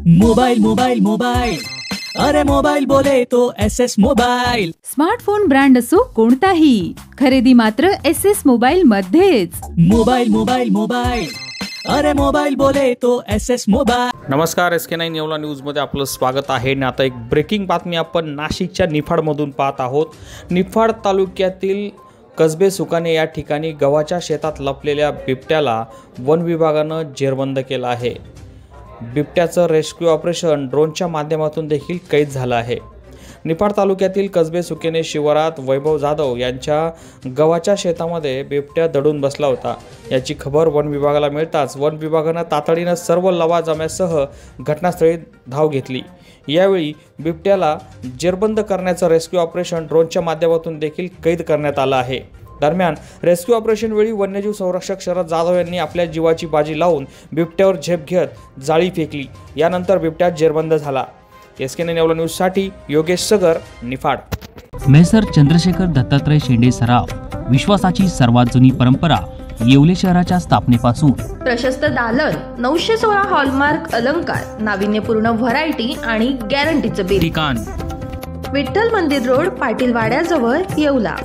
Mobile mobile mobile, अरे mobile बोले तो SS मोबाइल। स्मार्टफोन ब्रँड असो कोणताही, खरेदी मात्र SS मोबाइल मध्येच। मोबाइल मोबाइल मोबाइल, अरे मोबाइल बोले तो SS मोबाइल। नमस्कार, SK9 येवला न्यूजमध्ये आपलं स्वागत आहे। आणि आता एक ब्रेकिंग बातमी आपण नाशिकच्या निफाडमधून पाहत आहोत। निफाड तालुक्यातील कसबे सुकाने या ठिकाणी गव्हाच्या शेतात लपलेल्या बिबट्याला वन विभागानं जेरबंद केलं आहे। बिबट्याचं रेस्क्यू ऑपरेशन ड्रोनच्या माध्यमातून देखील कैद झालं आहे। निफाड तालुक्यातील कसबे सुकेने शिवारात वैभव जाधव यांच्या गव्हाच्या शेतामध्ये बिबट्या दडून बसला होता। याची खबर वन विभागाला मिळताच वन विभागानं तातडीनं सर्व लवाजम्यासह घटनास्थळी धाव घेतली। यावेळी बिबट्याला जेरबंद करण्याचं रेस्क्यू ऑपरेशन ड्रोनच्या माध्यमातून देखील कैद करण्यात आलं आहे। दरम्यान रेस्क्यू ऑपरेशन वेळी वन्यजीव संरक्षक शरद जाधव यांनी आपल्या जीवाची बाजी लावून बिबट्यावर झेप घेत जाळी फेकली। यानंतर बिबट्या जेरबंद झाला। SK9 येवला न्यूजसाठी योगेश सगर, निफाड। मेसर चंद्रशेखर दत्तात्रय शेंडे सराव, विश्वासाची सर्वात जुनी परंपरा येवले शहराच्या स्थापनेपासून। प्रशस्त दालन, 916 हॉलमार्क अलंकार, नाविन्यपूर्ण व्हरायटी आणि गॅरंटीचं बिल। ठिकाण विठ्ठल मंदिर रोड, पाटील वाड्याजवळ, येवला।